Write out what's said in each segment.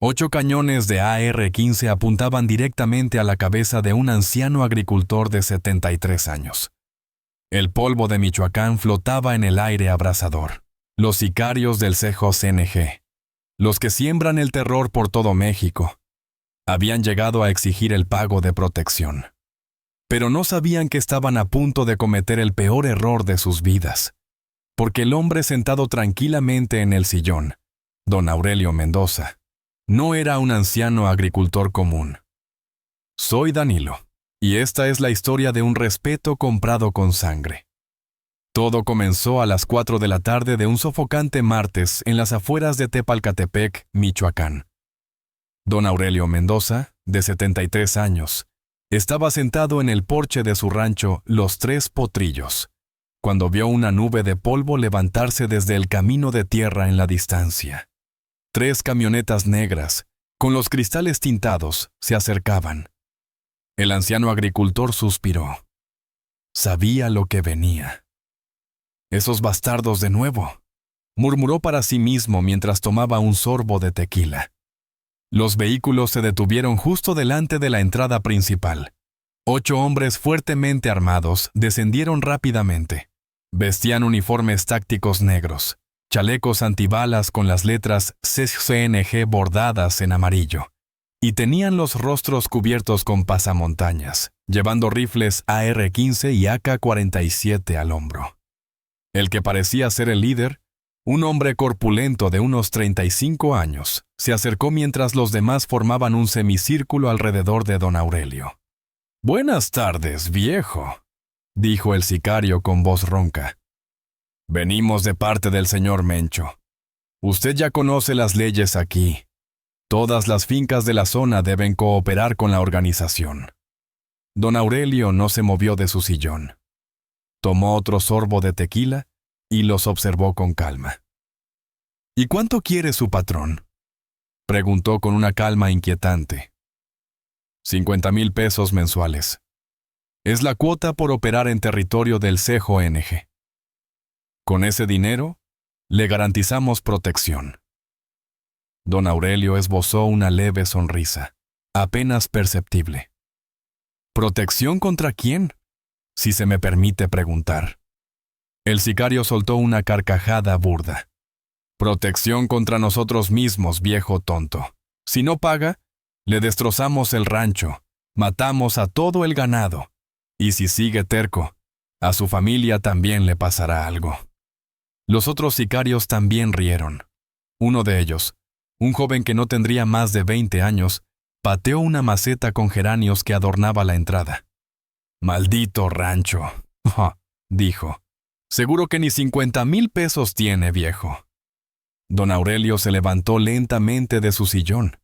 8 cañones de AR-15 apuntaban directamente a la cabeza de un anciano agricultor de 73 años. El polvo de Michoacán flotaba en el aire abrasador. Los sicarios del CJCNG, los que siembran el terror por todo México, habían llegado a exigir el pago de protección. Pero no sabían que estaban a punto de cometer el peor error de sus vidas, porque el hombre sentado tranquilamente en el sillón, don Aurelio Mendoza, no era un anciano agricultor común. Soy Danilo, y esta es la historia de un respeto comprado con sangre. Todo comenzó a las 4 de la tarde de un sofocante martes en las afueras de Tepalcatepec, Michoacán. Don Aurelio Mendoza, de 73 años, estaba sentado en el porche de su rancho Los Tres Potrillos, cuando vio una nube de polvo levantarse desde el camino de tierra en la distancia. 3 camionetas negras, con los cristales tintados, se acercaban. El anciano agricultor suspiró. Sabía lo que venía. «Esos bastardos de nuevo», murmuró para sí mismo mientras tomaba un sorbo de tequila. Los vehículos se detuvieron justo delante de la entrada principal. 8 hombres fuertemente armados descendieron rápidamente. Vestían uniformes tácticos negros, chalecos antibalas con las letras CJCNG bordadas en amarillo, y tenían los rostros cubiertos con pasamontañas, llevando rifles AR-15 y AK-47 al hombro. El que parecía ser el líder, un hombre corpulento de unos 35 años, se acercó mientras los demás formaban un semicírculo alrededor de don Aurelio. «Buenas tardes, viejo», dijo el sicario con voz ronca. «Venimos de parte del señor Mencho. Usted ya conoce las leyes aquí. Todas las fincas de la zona deben cooperar con la organización». Don Aurelio no se movió de su sillón. Tomó otro sorbo de tequila y los observó con calma. «¿Y cuánto quiere su patrón?», preguntó con una calma inquietante. 50,000 pesos mensuales. Es la cuota por operar en territorio del CJNG. Con ese dinero, le garantizamos protección. Don Aurelio esbozó una leve sonrisa, apenas perceptible. ¿Protección contra quién?, si se me permite preguntar. El sicario soltó una carcajada burda. Protección contra nosotros mismos, viejo tonto. Si no paga, le destrozamos el rancho, matamos a todo el ganado, y si sigue terco, a su familia también le pasará algo. Los otros sicarios también rieron. Uno de ellos, un joven que no tendría más de 20 años, pateó una maceta con geranios que adornaba la entrada. «Maldito rancho», dijo. «Seguro que ni 50,000 pesos tiene, viejo». Don Aurelio se levantó lentamente de su sillón.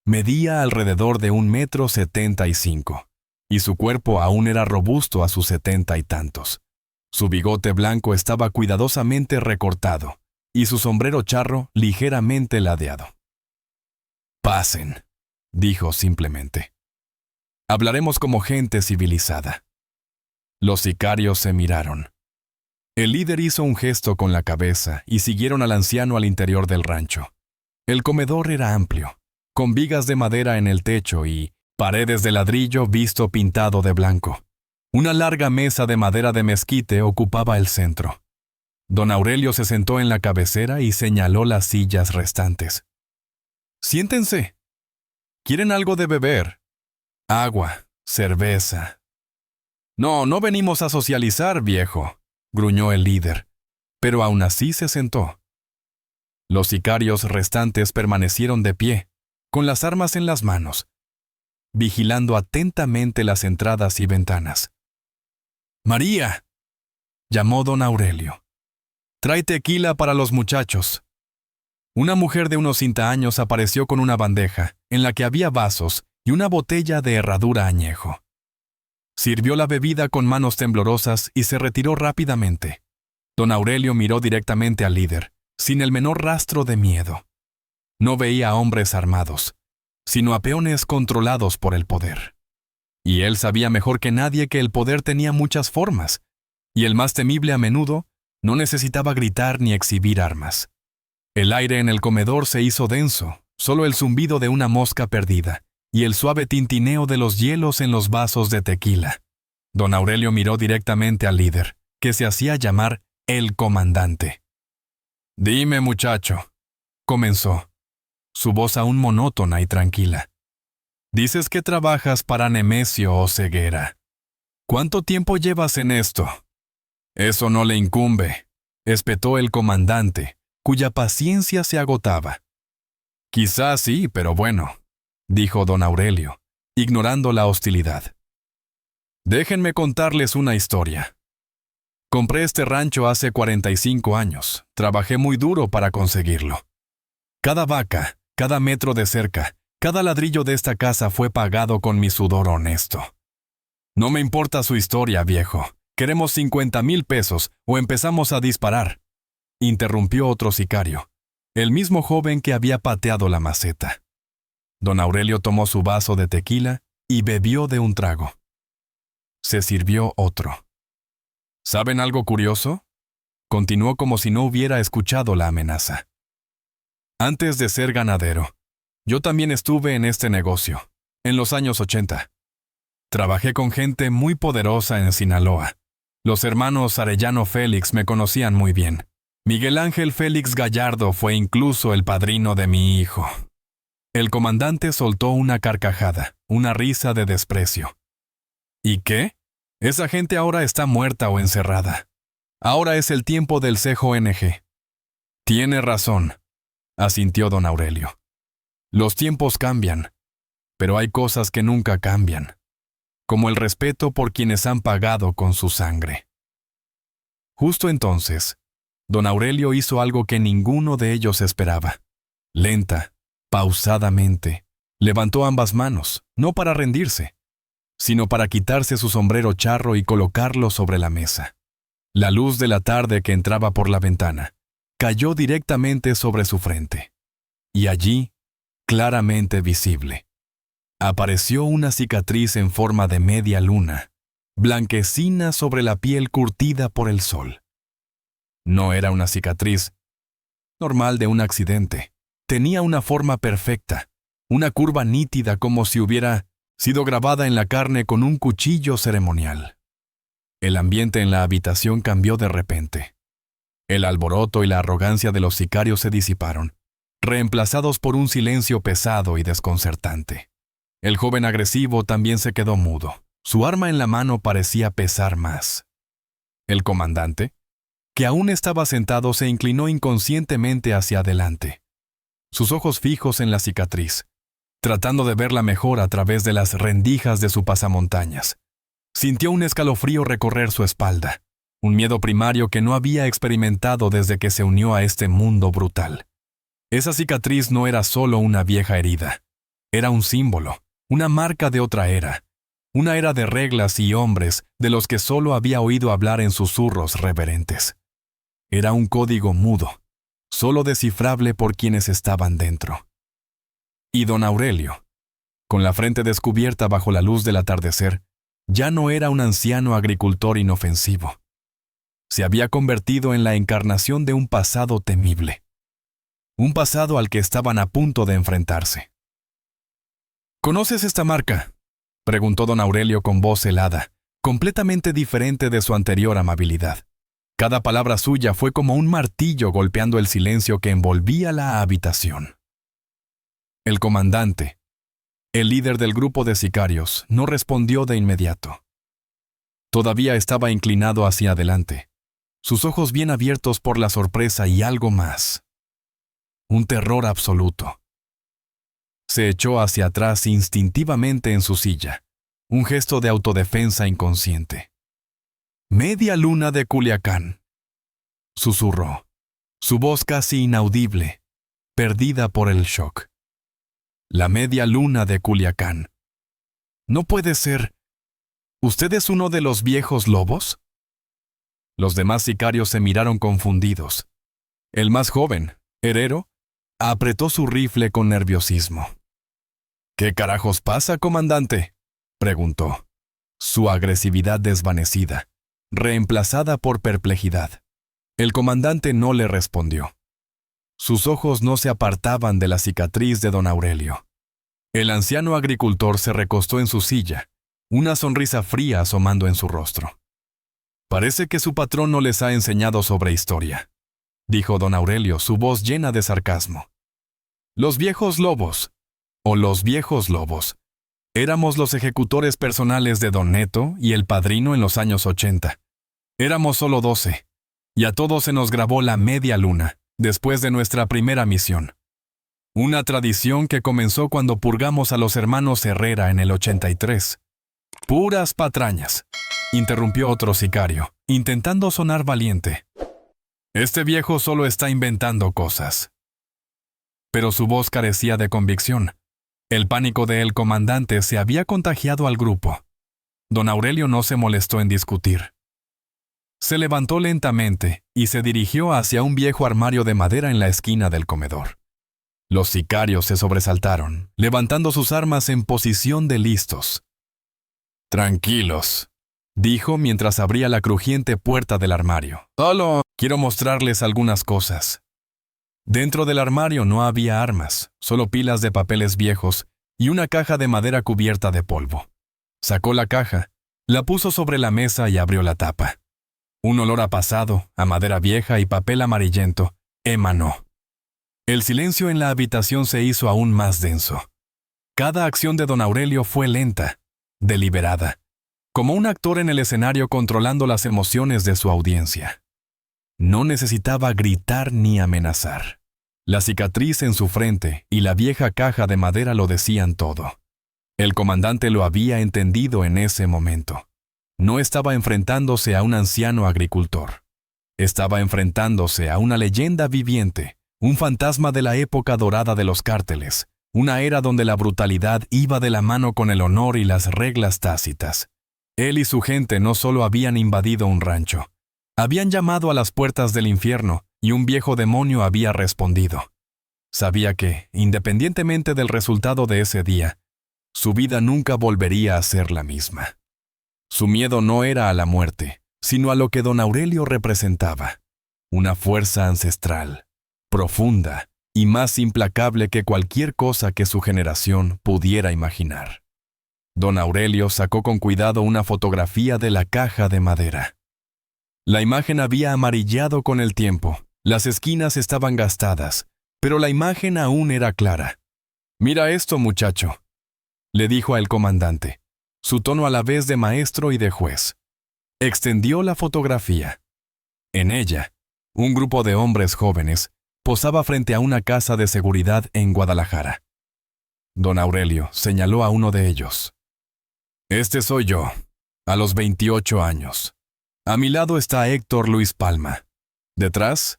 Medía alrededor de 1,75 m, y su cuerpo aún era robusto a sus 70 y tantos. Su bigote blanco estaba cuidadosamente recortado, y su sombrero charro ligeramente ladeado. «Pasen», dijo simplemente. «Hablaremos como gente civilizada». Los sicarios se miraron. El líder hizo un gesto con la cabeza y siguieron al anciano al interior del rancho. El comedor era amplio, con vigas de madera en el techo y paredes de ladrillo visto pintado de blanco. Una larga mesa de madera de mezquite ocupaba el centro. Don Aurelio se sentó en la cabecera y señaló las sillas restantes. «Siéntense. ¿Quieren algo de beber? Agua, cerveza». No venimos a socializar, viejo», gruñó el líder, pero aún así se sentó. Los sicarios restantes permanecieron de pie, con las armas en las manos, vigilando atentamente las entradas y ventanas. «María», llamó don Aurelio, «trae tequila para los muchachos». Una mujer de unos 50 años apareció con una bandeja, en la que había vasos y una botella de herradura añejo. Sirvió la bebida con manos temblorosas y se retiró rápidamente. Don Aurelio miró directamente al líder, sin el menor rastro de miedo. No veía a hombres armados, sino a peones controlados por el poder. Y él sabía mejor que nadie que el poder tenía muchas formas, y el más temible a menudo no necesitaba gritar ni exhibir armas. El aire en el comedor se hizo denso, solo el zumbido de una mosca perdida y el suave tintineo de los hielos en los vasos de tequila. Don Aurelio miró directamente al líder, que se hacía llamar el comandante. «Dime, muchacho», comenzó, su voz aún monótona y tranquila. «Dices que trabajas para Nemesio Oseguera. ¿Cuánto tiempo llevas en esto?» «Eso no le incumbe», espetó el comandante, cuya paciencia se agotaba. «Quizás sí, pero bueno», dijo don Aurelio, ignorando la hostilidad. «Déjenme contarles una historia. Compré este rancho hace 45 años. Trabajé muy duro para conseguirlo. Cada vaca, cada metro de cerca, cada ladrillo de esta casa fue pagado con mi sudor honesto. No me importa su historia, viejo. Queremos 50,000 pesos o empezamos a disparar», interrumpió otro sicario, el mismo joven que había pateado la maceta. Don Aurelio tomó su vaso de tequila y bebió de un trago. Se sirvió otro. ¿Saben algo curioso?, continuó como si no hubiera escuchado la amenaza. «Antes de ser ganadero, yo también estuve en este negocio, en los años 80. Trabajé con gente muy poderosa en Sinaloa. Los hermanos Arellano Félix me conocían muy bien. Miguel Ángel Félix Gallardo fue incluso el padrino de mi hijo». El comandante soltó una carcajada, una risa de desprecio. «¿Y qué? Esa gente ahora está muerta o encerrada. Ahora es el tiempo del CJNG». «Tiene razón», asintió don Aurelio. «Los tiempos cambian, pero hay cosas que nunca cambian, como el respeto por quienes han pagado con su sangre». Justo entonces, don Aurelio hizo algo que ninguno de ellos esperaba. Lenta, pausadamente, levantó ambas manos, no para rendirse, sino para quitarse su sombrero charro y colocarlo sobre la mesa. La luz de la tarde que entraba por la ventana cayó directamente sobre su frente, y allí, claramente visible, apareció una cicatriz en forma de media luna, blanquecina sobre la piel curtida por el sol. No era una cicatriz normal de un accidente. Tenía una forma perfecta, una curva nítida como si hubiera sido grabada en la carne con un cuchillo ceremonial. El ambiente en la habitación cambió de repente. El alboroto y la arrogancia de los sicarios se disiparon, reemplazados por un silencio pesado y desconcertante. El joven agresivo también se quedó mudo. Su arma en la mano parecía pesar más. El comandante, que aún estaba sentado, se inclinó inconscientemente hacia adelante, sus ojos fijos en la cicatriz, tratando de verla mejor a través de las rendijas de su pasamontañas. Sintió un escalofrío recorrer su espalda, un miedo primario que no había experimentado desde que se unió a este mundo brutal. Esa cicatriz no era solo una vieja herida, era un símbolo, una marca de otra era, una era de reglas y hombres de los que solo había oído hablar en susurros reverentes. Era un código mudo, solo descifrable por quienes estaban dentro. Y don Aurelio, con la frente descubierta bajo la luz del atardecer, ya no era un anciano agricultor inofensivo. Se había convertido en la encarnación de un pasado temible, un pasado al que estaban a punto de enfrentarse. «¿Conoces esta marca?», preguntó don Aurelio con voz helada, completamente diferente de su anterior amabilidad. Cada palabra suya fue como un martillo golpeando el silencio que envolvía la habitación. El comandante, el líder del grupo de sicarios, no respondió de inmediato. Todavía estaba inclinado hacia adelante, sus ojos bien abiertos por la sorpresa y algo más. Un terror absoluto. Se echó hacia atrás instintivamente en su silla, un gesto de autodefensa inconsciente. «Media luna de Culiacán», susurró, su voz casi inaudible, perdida por el shock. «La media luna de Culiacán. No puede ser. ¿Usted es uno de los viejos lobos?». Los demás sicarios se miraron confundidos. El más joven, Herrero, apretó su rifle con nerviosismo. «¿Qué carajos pasa, comandante?», preguntó, su agresividad desvanecida, reemplazada por perplejidad. El comandante no le respondió. Sus ojos no se apartaban de la cicatriz de don Aurelio. El anciano agricultor se recostó en su silla, una sonrisa fría asomando en su rostro. «Parece que su patrón no les ha enseñado sobre historia», dijo don Aurelio, su voz llena de sarcasmo. «Los viejos lobos, éramos los ejecutores personales de don Neto y el padrino en los años 80. Éramos solo 12, y a todos se nos grabó la media luna, después de nuestra primera misión. Una tradición que comenzó cuando purgamos a los hermanos Herrera en el 83. Puras patrañas», interrumpió otro sicario, intentando sonar valiente. «Este viejo solo está inventando cosas». Pero su voz carecía de convicción. El pánico del comandante se había contagiado al grupo. Don Aurelio no se molestó en discutir. Se levantó lentamente y se dirigió hacia un viejo armario de madera en la esquina del comedor. Los sicarios se sobresaltaron, levantando sus armas en posición de listos. «Tranquilos», dijo mientras abría la crujiente puerta del armario. «Solo quiero mostrarles algunas cosas». Dentro del armario no había armas, solo pilas de papeles viejos y una caja de madera cubierta de polvo. Sacó la caja, la puso sobre la mesa y abrió la tapa. Un olor a pasado, a madera vieja y papel amarillento, emanó. El silencio en la habitación se hizo aún más denso. Cada acción de don Aurelio fue lenta, deliberada, como un actor en el escenario controlando las emociones de su audiencia. No necesitaba gritar ni amenazar. La cicatriz en su frente y la vieja caja de madera lo decían todo. El comandante lo había entendido en ese momento. No estaba enfrentándose a un anciano agricultor. Estaba enfrentándose a una leyenda viviente, un fantasma de la época dorada de los cárteles, una era donde la brutalidad iba de la mano con el honor y las reglas tácitas. Él y su gente no solo habían invadido un rancho, habían llamado a las puertas del infierno y un viejo demonio había respondido. Sabía que, independientemente del resultado de ese día, su vida nunca volvería a ser la misma. Su miedo no era a la muerte, sino a lo que don Aurelio representaba, una fuerza ancestral, profunda y más implacable que cualquier cosa que su generación pudiera imaginar. Don Aurelio sacó con cuidado una fotografía de la caja de madera. La imagen había amarillado con el tiempo, las esquinas estaban gastadas, pero la imagen aún era clara. «Mira esto, muchacho», le dijo al comandante, su tono a la vez de maestro y de juez. Extendió la fotografía. En ella, un grupo de hombres jóvenes posaba frente a una casa de seguridad en Guadalajara. Don Aurelio señaló a uno de ellos. «Este soy yo, a los 28 años. A mi lado está Héctor Luis Palma. Detrás,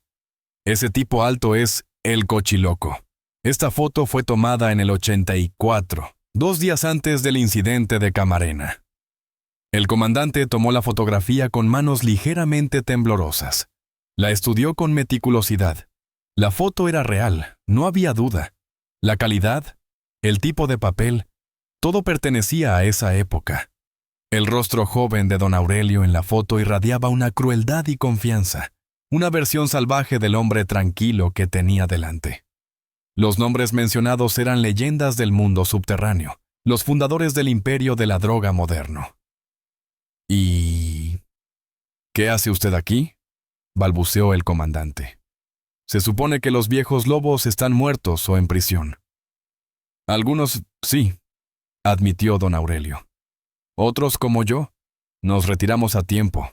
ese tipo alto es el Cochiloco. Esta foto fue tomada en el 84, 2 días antes del incidente de Camarena». El comandante tomó la fotografía con manos ligeramente temblorosas. La estudió con meticulosidad. La foto era real, no había duda. La calidad, el tipo de papel, todo pertenecía a esa época. El rostro joven de don Aurelio en la foto irradiaba una crueldad y confianza, una versión salvaje del hombre tranquilo que tenía delante. Los nombres mencionados eran leyendas del mundo subterráneo, los fundadores del imperio de la droga moderno. «¿Y qué hace usted aquí?», balbuceó el comandante. «Se supone que los viejos lobos están muertos o en prisión». «Algunos sí», admitió don Aurelio. «Otros, como yo, nos retiramos a tiempo.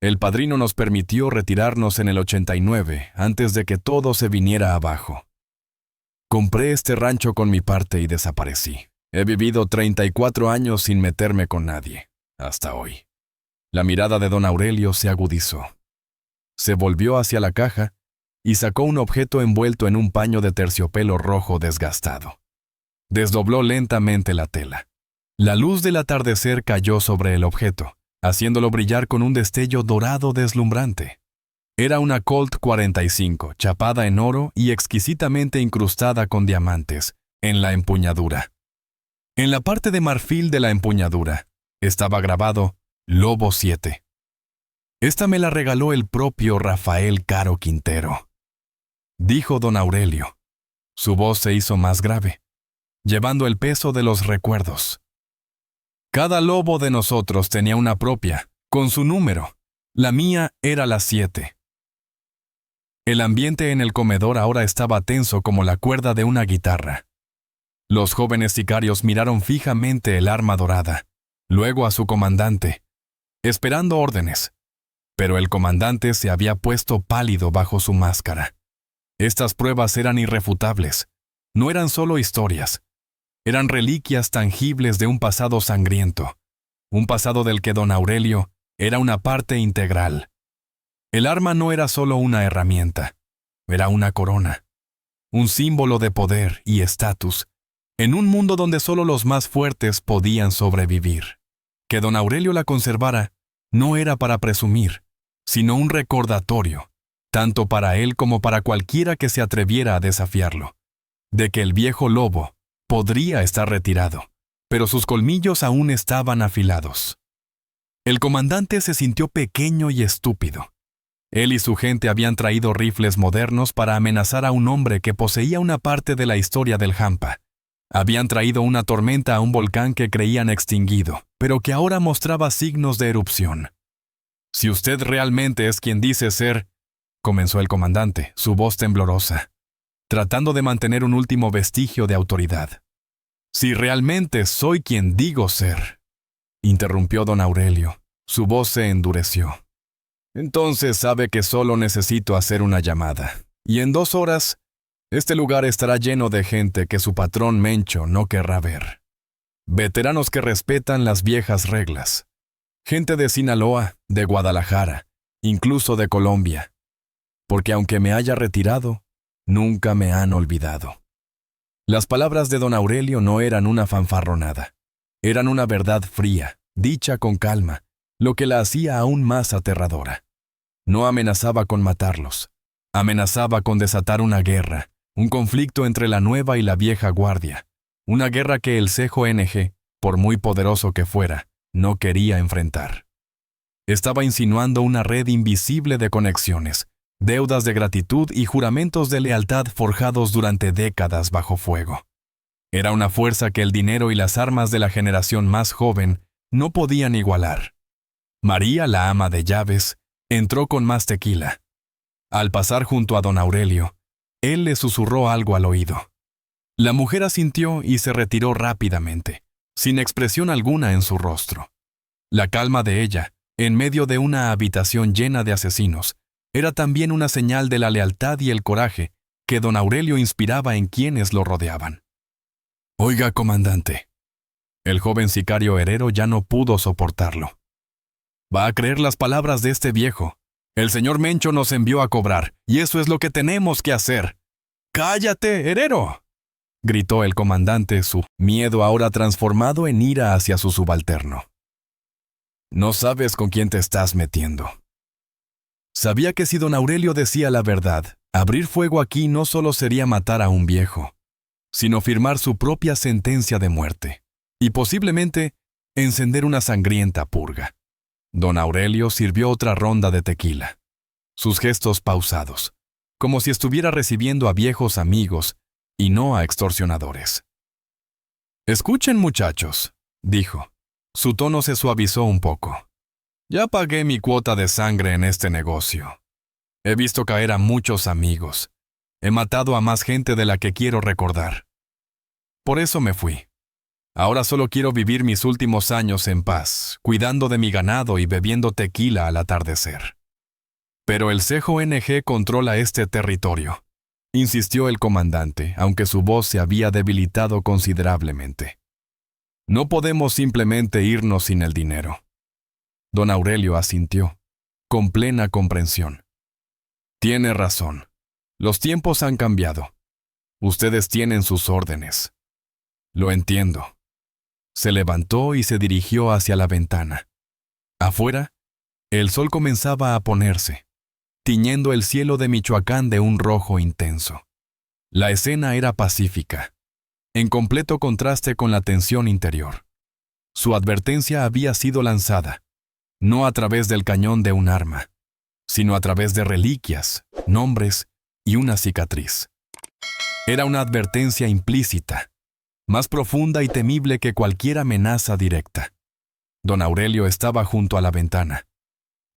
El padrino nos permitió retirarnos en el 89, antes de que todo se viniera abajo. Compré este rancho con mi parte y desaparecí. He vivido 34 años sin meterme con nadie, hasta hoy». La mirada de don Aurelio se agudizó. Se volvió hacia la caja y sacó un objeto envuelto en un paño de terciopelo rojo desgastado. Desdobló lentamente la tela. La luz del atardecer cayó sobre el objeto, haciéndolo brillar con un destello dorado deslumbrante. Era una Colt 45, chapada en oro y exquisitamente incrustada con diamantes, en la empuñadura. En la parte de marfil de la empuñadura estaba grabado Lobo 7. Esta me la regaló el propio Rafael Caro Quintero. dijo don Aurelio. Su voz se hizo más grave, llevando el peso de los recuerdos. Cada lobo de nosotros tenía una propia, con su número. La mía era la 7. El ambiente en el comedor ahora estaba tenso como la cuerda de una guitarra. Los jóvenes sicarios miraron fijamente el arma dorada, luego a su comandante, esperando órdenes. Pero el comandante se había puesto pálido bajo su máscara. Estas pruebas eran irrefutables. No eran solo historias. Eran reliquias tangibles de un pasado sangriento, un pasado del que don Aurelio era una parte integral. El arma no era solo una herramienta, era una corona, un símbolo de poder y estatus, en un mundo donde solo los más fuertes podían sobrevivir. Que don Aurelio la conservara no era para presumir, sino un recordatorio, tanto para él como para cualquiera que se atreviera a desafiarlo, de que el viejo lobo podría estar retirado, pero sus colmillos aún estaban afilados. El comandante se sintió pequeño y estúpido. Él y su gente habían traído rifles modernos para amenazar a un hombre que poseía una parte de la historia del Hampa. Habían traído una tormenta a un volcán que creían extinguido, pero que ahora mostraba signos de erupción. «Si usted realmente es quien dice ser», comenzó el comandante, su voz temblorosa, tratando de mantener un último vestigio de autoridad. «Si realmente soy quien digo ser», interrumpió don Aurelio. Su voz se endureció. «Entonces sabe que solo necesito hacer una llamada, y en 2 horas, este lugar estará lleno de gente que su patrón Mencho no querrá ver. Veteranos que respetan las viejas reglas. Gente de Sinaloa, de Guadalajara, incluso de Colombia. Porque aunque me haya retirado, nunca me han olvidado». Las palabras de don Aurelio no eran una fanfarronada. Eran una verdad fría, dicha con calma, lo que la hacía aún más aterradora. No amenazaba con matarlos. Amenazaba con desatar una guerra, un conflicto entre la nueva y la vieja guardia. Una guerra que el CJNG, por muy poderoso que fuera, no quería enfrentar. Estaba insinuando una red invisible de conexiones, deudas de gratitud y juramentos de lealtad forjados durante décadas bajo fuego. Era una fuerza que el dinero y las armas de la generación más joven no podían igualar. María, la ama de llaves, entró con más tequila. Al pasar junto a don Aurelio, él le susurró algo al oído. La mujer asintió y se retiró rápidamente, sin expresión alguna en su rostro. La calma de ella, en medio de una habitación llena de asesinos, era también una señal de la lealtad y el coraje que don Aurelio inspiraba en quienes lo rodeaban. «Oiga, comandante». El joven sicario herero ya no pudo soportarlo. «Va a creer las palabras de este viejo. El señor Mencho nos envió a cobrar, y eso es lo que tenemos que hacer». «¡Cállate, herero!», gritó el comandante, su miedo ahora transformado en ira hacia su subalterno. «No sabes con quién te estás metiendo». Sabía que si don Aurelio decía la verdad, abrir fuego aquí no solo sería matar a un viejo, sino firmar su propia sentencia de muerte, y posiblemente encender una sangrienta purga. Don Aurelio sirvió otra ronda de tequila. Sus gestos pausados, como si estuviera recibiendo a viejos amigos y no a extorsionadores. «Escuchen, muchachos», dijo. Su tono se suavizó un poco. «Ya pagué mi cuota de sangre en este negocio. He visto caer a muchos amigos. He matado a más gente de la que quiero recordar. Por eso me fui. Ahora solo quiero vivir mis últimos años en paz, cuidando de mi ganado y bebiendo tequila al atardecer. Pero el CJNG controla este territorio», insistió el comandante, aunque su voz se había debilitado considerablemente. «No podemos simplemente irnos sin el dinero». Don Aurelio asintió, con plena comprensión. «Tiene razón. Los tiempos han cambiado. Ustedes tienen sus órdenes. Lo entiendo». Se levantó y se dirigió hacia la ventana. Afuera, el sol comenzaba a ponerse, tiñendo el cielo de Michoacán de un rojo intenso. La escena era pacífica, en completo contraste con la tensión interior. Su advertencia había sido lanzada, no a través del cañón de un arma, sino a través de reliquias, nombres y una cicatriz. Era una advertencia implícita, más profunda y temible que cualquier amenaza directa. Don Aurelio estaba junto a la ventana,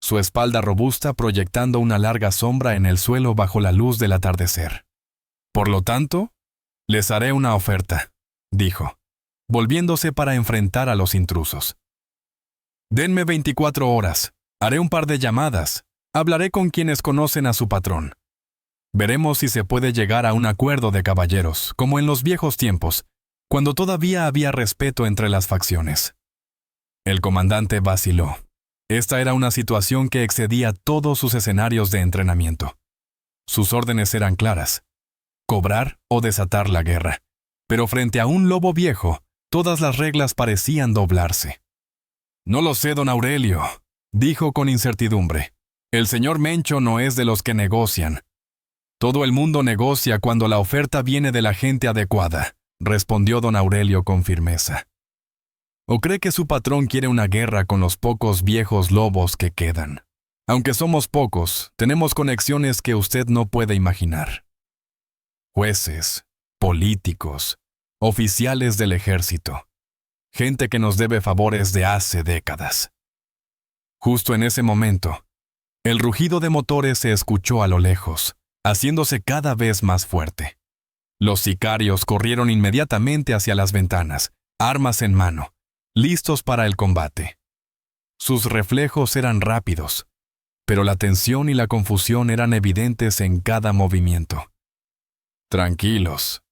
su espalda robusta proyectando una larga sombra en el suelo bajo la luz del atardecer. Por lo tanto, les haré una oferta, dijo, volviéndose para enfrentar a los intrusos. Denme 24 horas, haré un par de llamadas, hablaré con quienes conocen a su patrón. Veremos si se puede llegar a un acuerdo de caballeros, como en los viejos tiempos, cuando todavía había respeto entre las facciones. El comandante vaciló. Esta era una situación que excedía todos sus escenarios de entrenamiento. Sus órdenes eran claras: cobrar o desatar la guerra. Pero frente a un lobo viejo, todas las reglas parecían doblarse. No lo sé, don Aurelio, dijo con incertidumbre. El señor Mencho no es de los que negocian. Todo el mundo negocia cuando la oferta viene de la gente adecuada, respondió don Aurelio con firmeza. ¿O cree que su patrón quiere una guerra con los pocos viejos lobos que quedan? Aunque somos pocos, tenemos conexiones que usted no puede imaginar. Jueces, políticos, oficiales del ejército, gente que nos debe favores de hace décadas. Justo en ese momento, el rugido de motores se escuchó a lo lejos, haciéndose cada vez más fuerte. Los sicarios corrieron inmediatamente hacia las ventanas, armas en mano, listos para el combate. Sus reflejos eran rápidos, pero la tensión y la confusión eran evidentes en cada movimiento. Tranquilos,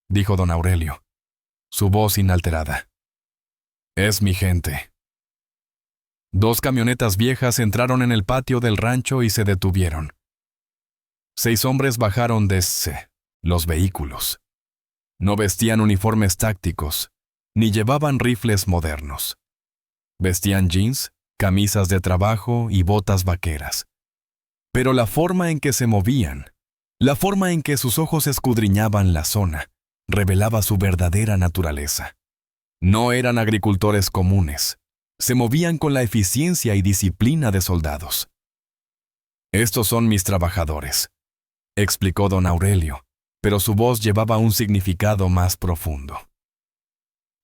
dijo don Aurelio, su voz inalterada. Es mi gente. 2 camionetas viejas entraron en el patio del rancho y se detuvieron. 6 hombres bajaron desde los vehículos. No vestían uniformes tácticos, ni llevaban rifles modernos. Vestían jeans, camisas de trabajo y botas vaqueras. Pero la forma en que se movían, la forma en que sus ojos escudriñaban la zona, revelaba su verdadera naturaleza. No eran agricultores comunes. Se movían con la eficiencia y disciplina de soldados. Estos son mis trabajadores, explicó don Aurelio, pero su voz llevaba un significado más profundo.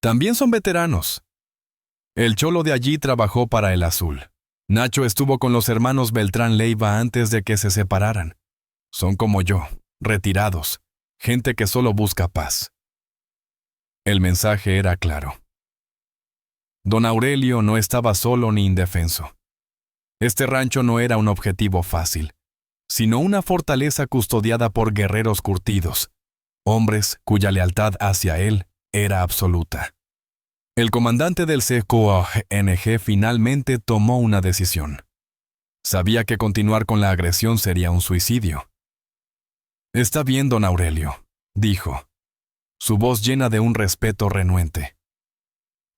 También son veteranos. El cholo de allí trabajó para el Azul. Nacho estuvo con los hermanos Beltrán Leiva antes de que se separaran. Son como yo, retirados, gente que solo busca paz. El mensaje era claro. Don Aurelio no estaba solo ni indefenso. Este rancho no era un objetivo fácil, sino una fortaleza custodiada por guerreros curtidos, hombres cuya lealtad hacia él era absoluta. El comandante del CQANG finalmente tomó una decisión. Sabía que continuar con la agresión sería un suicidio. Está bien, don Aurelio, dijo, su voz llena de un respeto renuente.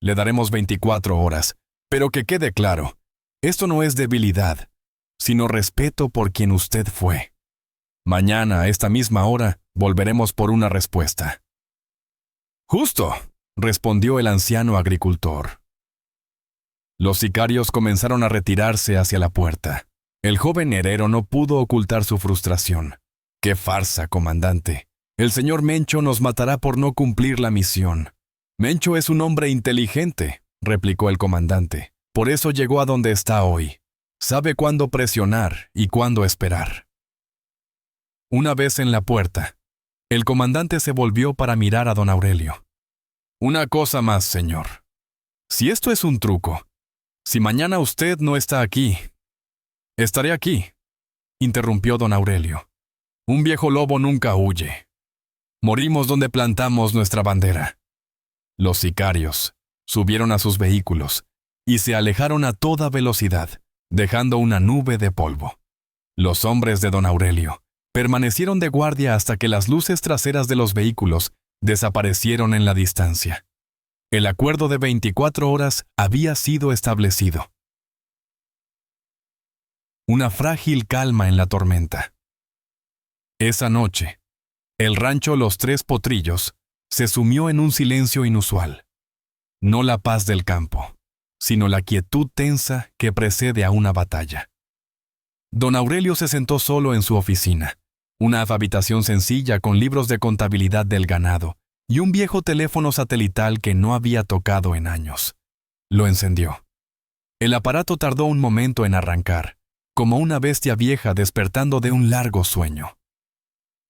Le daremos 24 horas, pero que quede claro, esto no es debilidad, sino respeto por quien usted fue. Mañana, a esta misma hora, volveremos por una respuesta. Justo, respondió el anciano agricultor. Los sicarios comenzaron a retirarse hacia la puerta. El joven herrero no pudo ocultar su frustración. ¡Qué farsa, comandante! El señor Mencho nos matará por no cumplir la misión. Mencho es un hombre inteligente, replicó el comandante. Por eso llegó a donde está hoy. Sabe cuándo presionar y cuándo esperar. Una vez en la puerta, el comandante se volvió para mirar a don Aurelio. Una cosa más, señor. Si esto es un truco, si mañana usted no está aquí, estaré aquí, interrumpió don Aurelio. Un viejo lobo nunca huye. Morimos donde plantamos nuestra bandera. Los sicarios subieron a sus vehículos y se alejaron a toda velocidad, dejando una nube de polvo. Los hombres de don Aurelio permanecieron de guardia hasta que las luces traseras de los vehículos desaparecieron en la distancia. El acuerdo de 24 horas había sido establecido. Una frágil calma en la tormenta. Esa noche, el rancho Los Tres Potrillos se sumió en un silencio inusual. No la paz del campo, sino la quietud tensa que precede a una batalla. Don Aurelio se sentó solo en su oficina, una habitación sencilla con libros de contabilidad del ganado y un viejo teléfono satelital que no había tocado en años. Lo encendió. El aparato tardó un momento en arrancar, como una bestia vieja despertando de un largo sueño.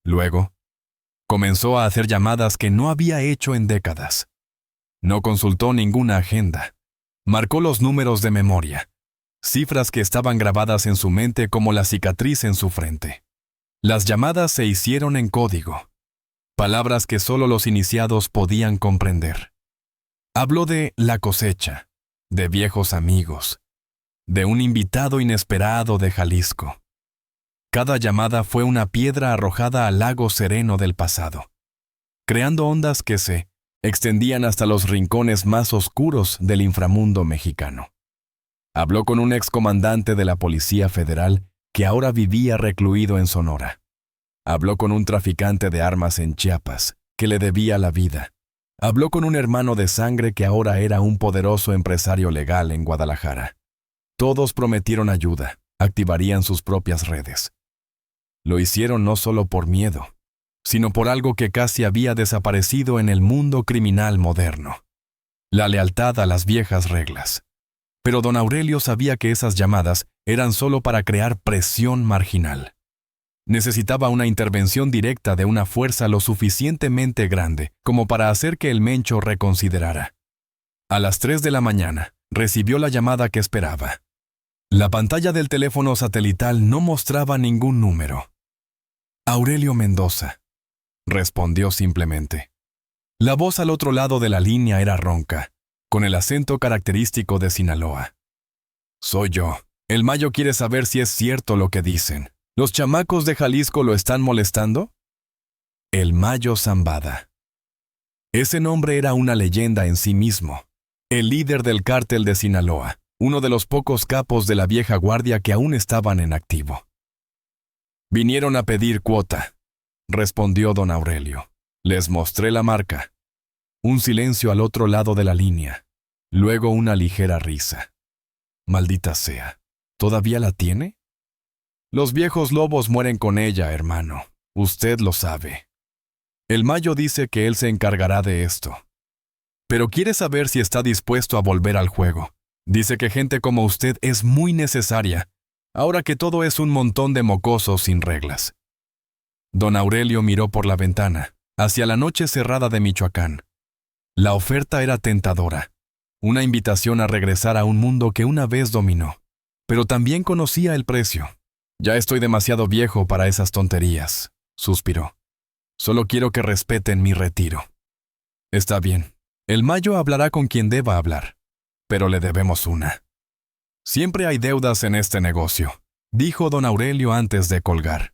Luego, comenzó a hacer llamadas que no había hecho en décadas. No consultó ninguna agenda. Marcó los números de memoria, cifras que estaban grabadas en su mente como la cicatriz en su frente. Las llamadas se hicieron en código, palabras que solo los iniciados podían comprender. Habló de la cosecha, de viejos amigos, de un invitado inesperado de Jalisco. Cada llamada fue una piedra arrojada al lago sereno del pasado, creando ondas que se extendían hasta los rincones más oscuros del inframundo mexicano. Habló con un excomandante de la Policía Federal que ahora vivía recluido en Sonora. Habló con un traficante de armas en Chiapas que le debía la vida. Habló con un hermano de sangre que ahora era un poderoso empresario legal en Guadalajara. Todos prometieron ayuda, activarían sus propias redes. Lo hicieron no solo por miedo, sino por algo que casi había desaparecido en el mundo criminal moderno: la lealtad a las viejas reglas. Pero don Aurelio sabía que esas llamadas eran solo para crear presión marginal. Necesitaba una intervención directa de una fuerza lo suficientemente grande como para hacer que el Mencho reconsiderara. A las 3 de la mañana, recibió la llamada que esperaba. La pantalla del teléfono satelital no mostraba ningún número. Aurelio Mendoza, respondió simplemente. La voz al otro lado de la línea era ronca, con el acento característico de Sinaloa. Soy yo. El Mayo quiere saber si es cierto lo que dicen. ¿Los chamacos de Jalisco lo están molestando? El Mayo Zambada. Ese nombre era una leyenda en sí mismo. El líder del cártel de Sinaloa, uno de los pocos capos de la vieja guardia que aún estaban en activo. Vinieron a pedir cuota, respondió don Aurelio. Les mostré la marca. Un silencio al otro lado de la línea. Luego una ligera risa. Maldita sea. ¿Todavía la tiene? Los viejos lobos mueren con ella, hermano. Usted lo sabe. El Mayo dice que él se encargará de esto. Pero quiere saber si está dispuesto a volver al juego. Dice que gente como usted es muy necesaria, ahora que todo es un montón de mocosos sin reglas. Don Aurelio miró por la ventana, hacia la noche cerrada de Michoacán. La oferta era tentadora, una invitación a regresar a un mundo que una vez dominó, pero también conocía el precio. Ya estoy demasiado viejo para esas tonterías, suspiró. Solo quiero que respeten mi retiro. Está bien, el Mayo hablará con quien deba hablar, pero le debemos una. Siempre hay deudas en este negocio, dijo don Aurelio antes de colgar.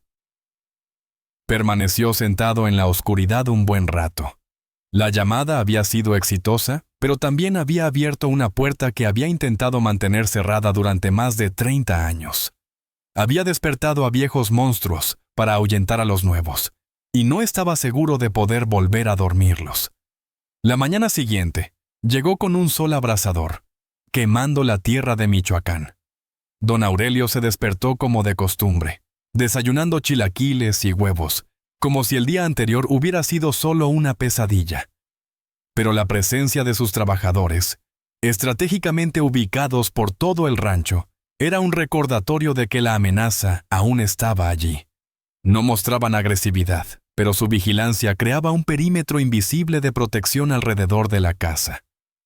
Permaneció sentado en la oscuridad un buen rato. La llamada había sido exitosa, pero también había abierto una puerta que había intentado mantener cerrada durante más de 30 años. Había despertado a viejos monstruos para ahuyentar a los nuevos, y no estaba seguro de poder volver a dormirlos. La mañana siguiente, llegó con un sol abrasador, quemando la tierra de Michoacán. Don Aurelio se despertó como de costumbre, desayunando chilaquiles y huevos, como si el día anterior hubiera sido solo una pesadilla. Pero la presencia de sus trabajadores, estratégicamente ubicados por todo el rancho, era un recordatorio de que la amenaza aún estaba allí. No mostraban agresividad, pero su vigilancia creaba un perímetro invisible de protección alrededor de la casa.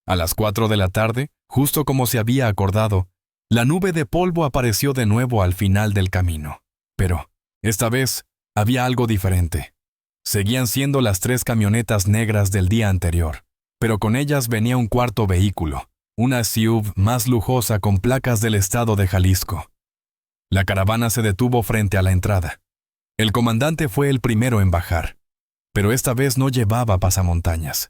A las 4 de la tarde, justo como se había acordado, la nube de polvo apareció de nuevo al final del camino. Pero, esta vez, había algo diferente. Seguían siendo las 3 camionetas negras del día anterior, pero con ellas venía un cuarto vehículo, una SUV más lujosa con placas del estado de Jalisco. La caravana se detuvo frente a la entrada. El comandante fue el primero en bajar, pero esta vez no llevaba pasamontañas.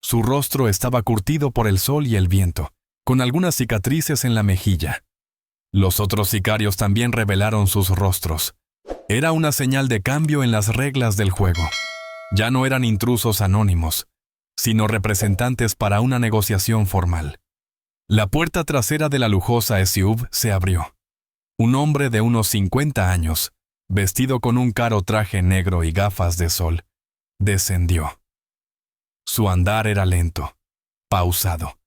Su rostro estaba curtido por el sol y el viento, con algunas cicatrices en la mejilla. Los otros sicarios también revelaron sus rostros. Era una señal de cambio en las reglas del juego. Ya no eran intrusos anónimos, sino representantes para una negociación formal. La puerta trasera de la lujosa SUV se abrió. Un hombre de unos 50 años, vestido con un caro traje negro y gafas de sol, descendió. Su andar era lento, pausado,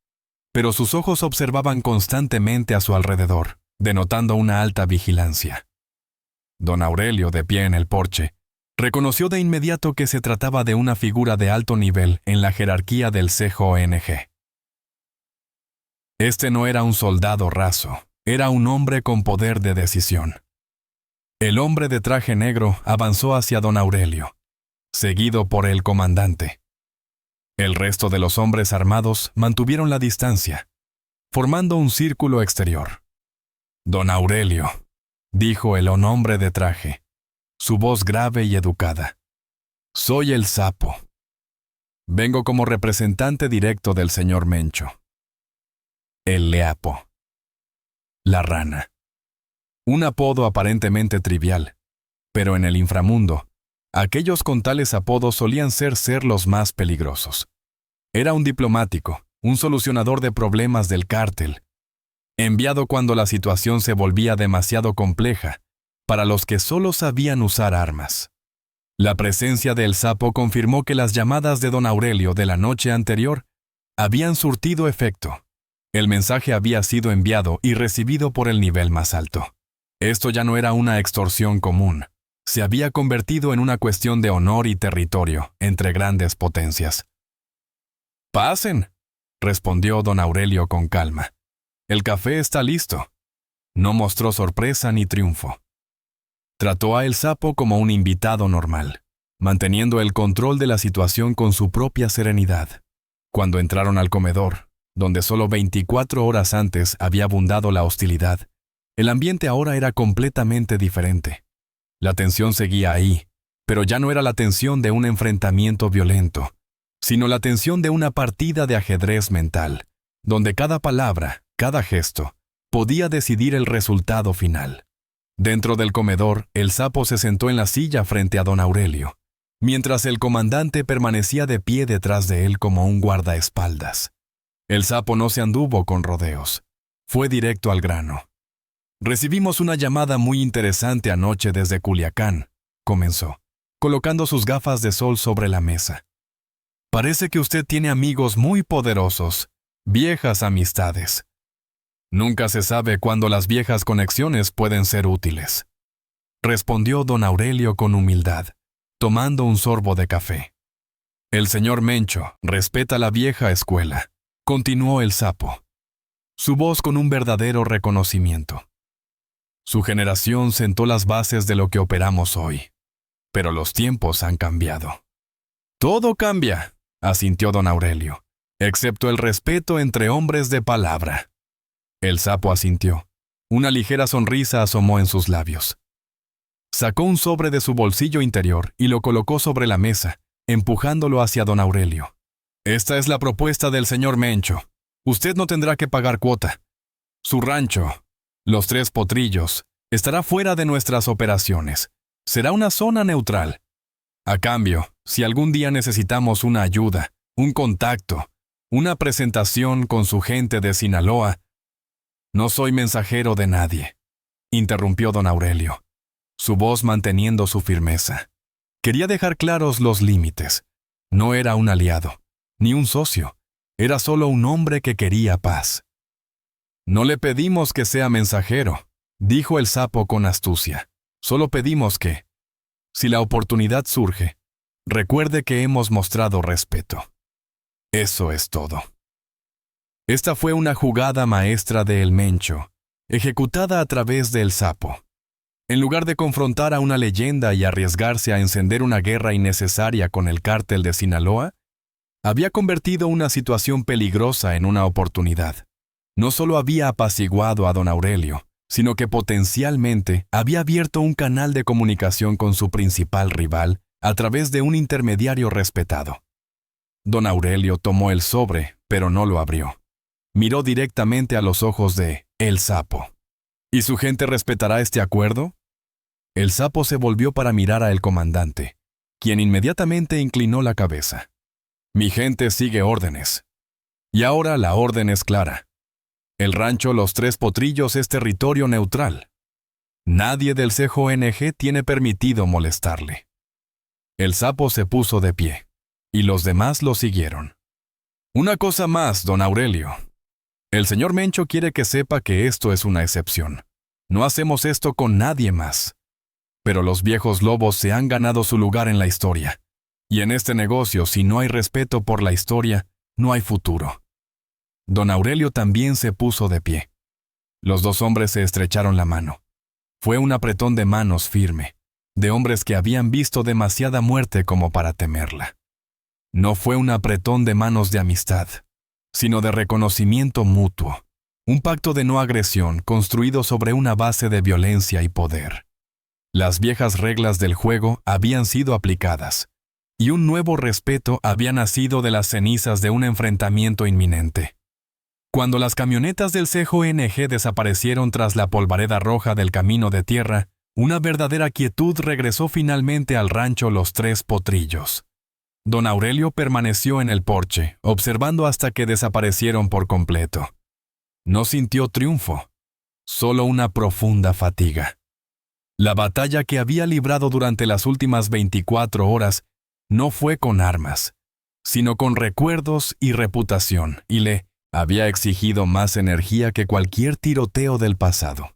pero sus ojos observaban constantemente a su alrededor, denotando una alta vigilancia. Don Aurelio, de pie en el porche, reconoció de inmediato que se trataba de una figura de alto nivel en la jerarquía del CJNG. Este no era un soldado raso, era un hombre con poder de decisión. El hombre de traje negro avanzó hacia don Aurelio, seguido por el comandante. El resto de los hombres armados mantuvieron la distancia, formando un círculo exterior. Don Aurelio, dijo el hombre de traje, su voz grave y educada. Soy el Sapo. Vengo como representante directo del señor Mencho. El Leapo. La rana. Un apodo aparentemente trivial, pero en el inframundo, aquellos con tales apodos solían ser los más peligrosos. Era un diplomático, un solucionador de problemas del cártel, enviado cuando la situación se volvía demasiado compleja para los que solo sabían usar armas. La presencia del Sapo confirmó que las llamadas de don Aurelio de la noche anterior habían surtido efecto. El mensaje había sido enviado y recibido por el nivel más alto. Esto ya no era una extorsión común. Se había convertido en una cuestión de honor y territorio entre grandes potencias. «Pasen», respondió don Aurelio con calma. «El café está listo». No mostró sorpresa ni triunfo. Trató a el Sapo como un invitado normal, manteniendo el control de la situación con su propia serenidad. Cuando entraron al comedor, donde solo 24 horas antes había abundado la hostilidad, el ambiente ahora era completamente diferente. La tensión seguía ahí, pero ya no era la tensión de un enfrentamiento violento, sino la tensión de una partida de ajedrez mental, donde cada palabra, cada gesto, podía decidir el resultado final. Dentro del comedor, el Sapo se sentó en la silla frente a don Aurelio, mientras el comandante permanecía de pie detrás de él como un guardaespaldas. El Sapo no se anduvo con rodeos. Fue directo al grano. «Recibimos una llamada muy interesante anoche desde Culiacán», comenzó, colocando sus gafas de sol sobre la mesa. «Parece que usted tiene amigos muy poderosos, viejas amistades. Nunca se sabe cuándo las viejas conexiones pueden ser útiles», respondió don Aurelio con humildad, tomando un sorbo de café. «El señor Mencho respeta la vieja escuela», continuó el Sapo, su voz con un verdadero reconocimiento. «Su generación sentó las bases de lo que operamos hoy, pero los tiempos han cambiado». «Todo cambia», asintió don Aurelio, «excepto el respeto entre hombres de palabra». El Sapo asintió. Una ligera sonrisa asomó en sus labios. Sacó un sobre de su bolsillo interior y lo colocó sobre la mesa, empujándolo hacia don Aurelio. «Esta es la propuesta del señor Mencho. Usted no tendrá que pagar cuota. Su rancho, Los Tres Potrillos, estará fuera de nuestras operaciones. Será una zona neutral. A cambio, si algún día necesitamos una ayuda, un contacto, una presentación con su gente de Sinaloa». «No soy mensajero de nadie», interrumpió don Aurelio, su voz manteniendo su firmeza. Quería dejar claros los límites. No era un aliado, ni un socio. Era solo un hombre que quería paz. «No le pedimos que sea mensajero», dijo el Sapo con astucia. «Solo pedimos que, si la oportunidad surge, recuerde que hemos mostrado respeto. Eso es todo». Esta fue una jugada maestra de El Mencho, ejecutada a través del Sapo. En lugar de confrontar a una leyenda y arriesgarse a encender una guerra innecesaria con el cártel de Sinaloa, había convertido una situación peligrosa en una oportunidad. No solo había apaciguado a don Aurelio, sino que potencialmente había abierto un canal de comunicación con su principal rival a través de un intermediario respetado. Don Aurelio tomó el sobre, pero no lo abrió. Miró directamente a los ojos de El Sapo. ¿Y su gente respetará este acuerdo? El Sapo se volvió para mirar a el comandante, quien inmediatamente inclinó la cabeza. «Mi gente sigue órdenes. Y ahora la orden es clara. El rancho Los Tres Potrillos es territorio neutral. Nadie del CJNG tiene permitido molestarle. El sapo se puso de pie, y los demás lo siguieron. Una cosa más, don Aurelio. El señor Mencho quiere que sepa que esto es una excepción. No hacemos esto con nadie más. Pero los viejos lobos se han ganado su lugar en la historia. Y en este negocio, si no hay respeto por la historia, no hay futuro. Don Aurelio también se puso de pie. Los dos hombres se estrecharon la mano. Fue un apretón de manos firme, de hombres que habían visto demasiada muerte como para temerla. No fue un apretón de manos de amistad, sino de reconocimiento mutuo, un pacto de no agresión construido sobre una base de violencia y poder. Las viejas reglas del juego habían sido aplicadas, y un nuevo respeto había nacido de las cenizas de un enfrentamiento inminente. Cuando las camionetas del CJNG desaparecieron tras la polvareda roja del camino de tierra, una verdadera quietud regresó finalmente al rancho Los Tres Potrillos. Don Aurelio permaneció en el porche, observando hasta que desaparecieron por completo. No sintió triunfo, solo una profunda fatiga. La batalla que había librado durante las últimas 24 horas no fue con armas, sino con recuerdos y reputación, y le había exigido más energía que cualquier tiroteo del pasado.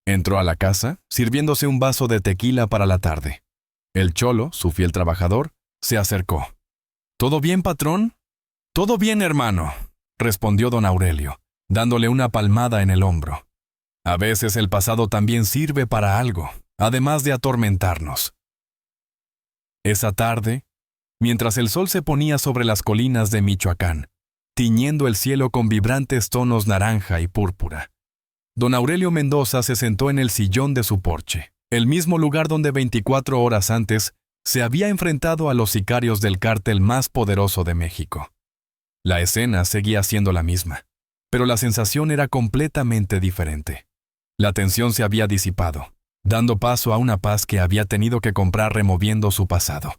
Entró a la casa, sirviéndose un vaso de tequila para la tarde. El cholo, su fiel trabajador, se acercó. ¿Todo bien, patrón? Todo bien, hermano, respondió don Aurelio, dándole una palmada en el hombro. A veces el pasado también sirve para algo, además de atormentarnos. Esa tarde, mientras el sol se ponía sobre las colinas de Michoacán, tiñendo el cielo con vibrantes tonos naranja y púrpura, don Aurelio Mendoza se sentó en el sillón de su porche, el mismo lugar donde 24 horas antes se había enfrentado a los sicarios del cártel más poderoso de México. La escena seguía siendo la misma, pero la sensación era completamente diferente. La tensión se había disipado, dando paso a una paz que había tenido que comprar removiendo su pasado.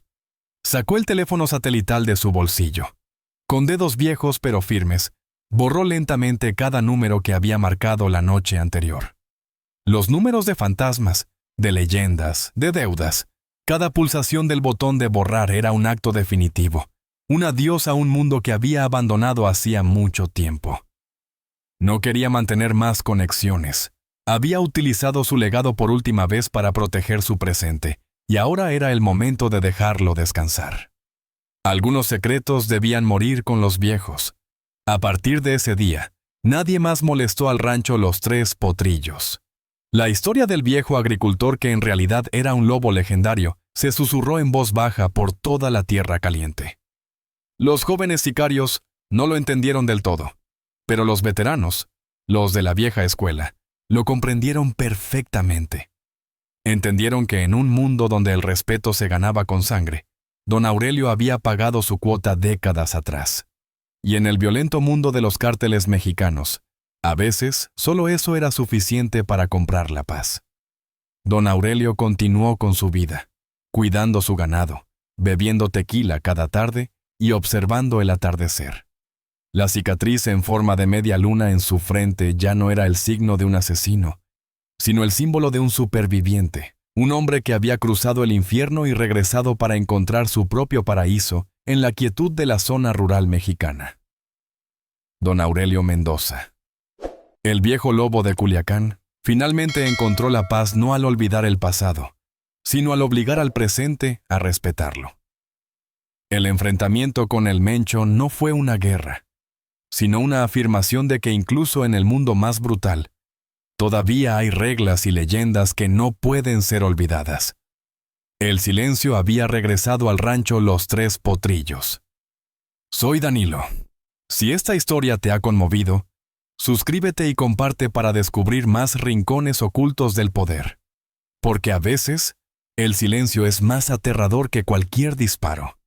Sacó el teléfono satelital de su bolsillo. Con dedos viejos pero firmes, borró lentamente cada número que había marcado la noche anterior. Los números de fantasmas, de leyendas, de deudas. Cada pulsación del botón de borrar era un acto definitivo, un adiós a un mundo que había abandonado hacía mucho tiempo. No quería mantener más conexiones. Había utilizado su legado por última vez para proteger su presente, y ahora era el momento de dejarlo descansar. Algunos secretos debían morir con los viejos. A partir de ese día, nadie más molestó al rancho Los Tres Potrillos. La historia del viejo agricultor, que en realidad era un lobo legendario, se susurró en voz baja por toda la tierra caliente. Los jóvenes sicarios no lo entendieron del todo, pero los veteranos, los de la vieja escuela, lo comprendieron perfectamente. Entendieron que en un mundo donde el respeto se ganaba con sangre, don Aurelio había pagado su cuota décadas atrás. Y en el violento mundo de los cárteles mexicanos, a veces solo eso era suficiente para comprar la paz. Don Aurelio continuó con su vida, cuidando su ganado, bebiendo tequila cada tarde y observando el atardecer. La cicatriz en forma de media luna en su frente ya no era el signo de un asesino, sino el símbolo de un superviviente, un hombre que había cruzado el infierno y regresado para encontrar su propio paraíso en la quietud de la zona rural mexicana. Don Aurelio Mendoza. El viejo lobo de Culiacán finalmente encontró la paz no al olvidar el pasado, sino al obligar al presente a respetarlo. El enfrentamiento con el Mencho no fue una guerra, sino una afirmación de que incluso en el mundo más brutal, todavía hay reglas y leyendas que no pueden ser olvidadas. El silencio había regresado al rancho Los Tres Potrillos. Soy Danilo. Si esta historia te ha conmovido, suscríbete y comparte para descubrir más rincones ocultos del poder. Porque a veces, el silencio es más aterrador que cualquier disparo.